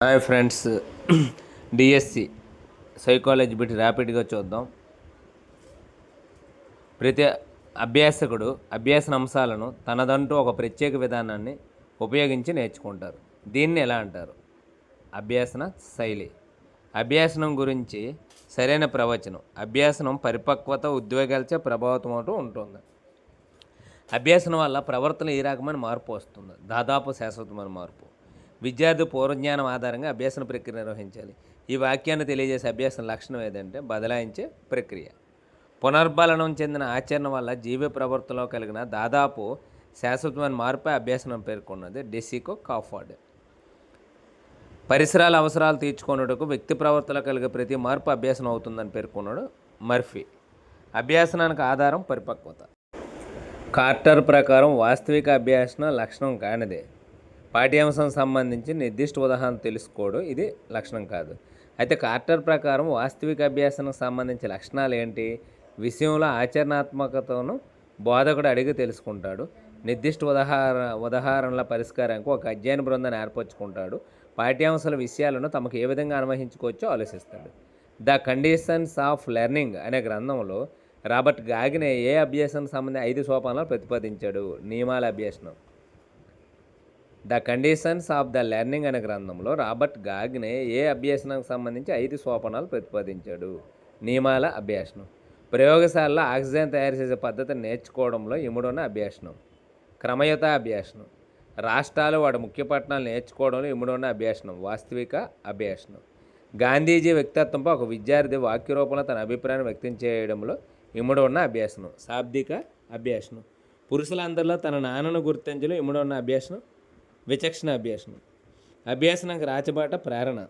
Hi friends, DSC psychology bit ర్యాపిడ్గా చూద్దాం. ప్రతి అభ్యాసకుడు అభ్యాసన అంశాలను తనదంటూ ఒక ప్రత్యేక విధానాన్ని ఉపయోగించి నేర్చుకుంటారు. దీన్ని ఎలా అంటారు? అభ్యాసన శైలి. అభ్యాసనం గురించి సరైన ప్రవచనం. అభ్యాసనం పరిపక్వత, ఉద్వేగాలచే ప్రభావితమవుతూ ఉంటుంది. అభ్యాసనం వల్ల ప్రవర్తన ఈ రకమైన మార్పు వస్తుంది, దాదాపు శాశ్వతమైన మార్పు. విద్యార్థి పూర్వజ్ఞానం ఆధారంగా అభ్యాసన ప్రక్రియ నిర్వహించాలి. ఈ వాక్యాన్ని తెలియజేసే అభ్యాసన లక్షణం ఏదంటే బదలాయించే ప్రక్రియ. పునర్బలనం చెందిన ఆచరణ వల్ల జీవ ప్రవర్తనలో కలిగిన దాదాపు శాశ్వతమైన మార్పే అభ్యాసనం పేర్కొన్నది డెసికో కాఫర్డ్. పరిసరాల అవసరాలు తీర్చుకున్నట్టుకు వ్యక్తి ప్రవర్తనలో కలిగే ప్రతి మార్పు అభ్యాసనం అవుతుందని పేర్కొన్నాడు మర్ఫీ. అభ్యాసనానికి ఆధారం పరిపక్వత. కార్టర్ ప్రకారం వాస్తవిక అభ్యాసన లక్షణం కానిదే. పాఠ్యాంశం సంబంధించి నిర్దిష్ట ఉదాహరణ తెలుసుకోవడం ఇది లక్షణం కాదు. అయితే కార్టర్ ప్రకారం వాస్తవిక అభ్యాసనకు సంబంధించిన లక్షణాలు ఏంటి? విషయంలో ఆచరణాత్మకతను బోధకుడు అడిగి తెలుసుకుంటాడు. నిర్దిష్ట ఉదాహరణల పరిష్కారానికి ఒక అధ్యయన బృందాన్ని ఏర్పరచుకుంటాడు. పాఠ్యాంశాల విషయాలను తమకు ఏ విధంగా అన్వయించుకోవచ్చో ఆలోచిస్తాడు. ద కండిషన్స్ ఆఫ్ లెర్నింగ్ అనే గ్రంథంలో రాబర్ట్ గాగ్నే ఏ అభ్యాసానికి సంబంధించి 5 సోపానాలు ప్రతిపాదించాడు? నియమాల అభ్యాసనం. The conditions of the learning అనే గ్రంథంలో రాబర్ట్ గాగ్నే ఏ అభ్యాసనానికి సంబంధించి 5 సోపానాలు ప్రతిపాదించాడు? నియమాల అభ్యాసనం. ప్రయోగశాలలో ఆక్సిజన్ తయారు చేసే పద్ధతిని నేర్చుకోవడంలో ఇముడున్న అభ్యాసనం. క్రమయుత అభ్యాసనం. రాష్ట్రాలు వాటి ముఖ్య పట్టణాలు నేర్చుకోవడంలో ఇముడున్న అభ్యాసనం వాస్తవిక అభ్యాసనం. గాంధీజీ వ్యక్తిత్వంపై ఒక విద్యార్థి వాక్య రూపంలో తన అభిప్రాయాన్ని వ్యక్తం చేయడంలో ఇముడున్న అభ్యాసనం శాబ్దిక అభ్యాసనం. పురుషులందరిలో తన నాన్నను గుర్తించడం ఇముడున్న అభ్యాసనం విచక్షణ అభ్యాసనం. అభ్యాసనానికి రాచబాట ప్రేరణ.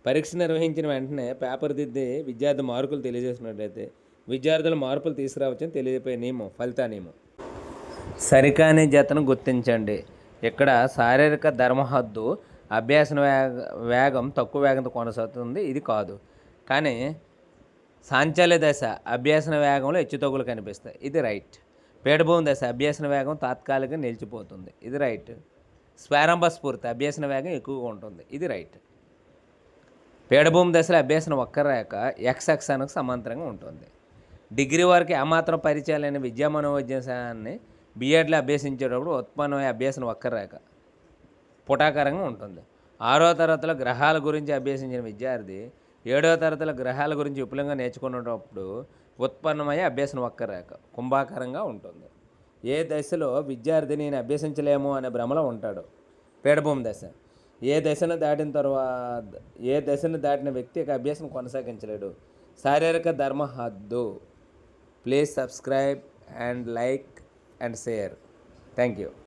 పరీక్ష నిర్వహించిన వెంటనే పేపర్ దిద్ది విద్యార్థి మార్కులు తెలియజేసినట్లయితే విద్యార్థులు మార్పులు తీసుకురావచ్చని తెలియజేపే నియమం ఫలిత నియమం. సరికాని జతను గుర్తించండి. ఇక్కడ శారీరక ధర్మహద్దు అభ్యాసన వేగం తక్కువ వేగంతో కొనసాగుతుంది, ఇది కాదు. కానీ సాంచాల్య దశ అభ్యాసన వేగంలో హెచ్చుతగ్గులు కనిపిస్తాయి, ఇది రైట్. పీఠభూమి దశ అభ్యాసన వేగం తాత్కాలికంగా నిలిచిపోతుంది, ఇది రైట్. స్వారంభ స్ఫూర్తి అభ్యాసన వేగం ఎక్కువగా ఉంటుంది, ఇది రైట్. పీఠభూమి దశలో అభ్యాసన వక్రరేఖ ఎక్స్ అక్షానికి సమాంతరంగా ఉంటుంది. డిగ్రీ వరకు ఏమాత్రం పరిచయాలు లేని విద్యా మనోవిజ్ఞానాన్ని బీఎడ్లో అభ్యసించేటప్పుడు ఉత్పన్నమయ్యే అభ్యాసన వక్రరేఖ పుటాకారంగా ఉంటుంది. 6వ తరగతిలో గ్రహాల గురించి అభ్యసించిన విద్యార్థి 7వ తరగతిలో గ్రహాల గురించి విపులంగా నేర్చుకునేటప్పుడు ఉత్పన్నమయ్యే అభ్యాసన వక్రరేఖ కుంభాకారంగా ఉంటుంది. ఏ దశలో విద్యార్థి నేను అభ్యసించలేము అనే భ్రమలో ఉంటాడు? పీఠభూమి దశ. ఏ దశను దాటిన వ్యక్తి అభ్యాసం కొనసాగించలేడు? శారీరక ధర్మహద్దు. Please subscribe and like and share. Thank you.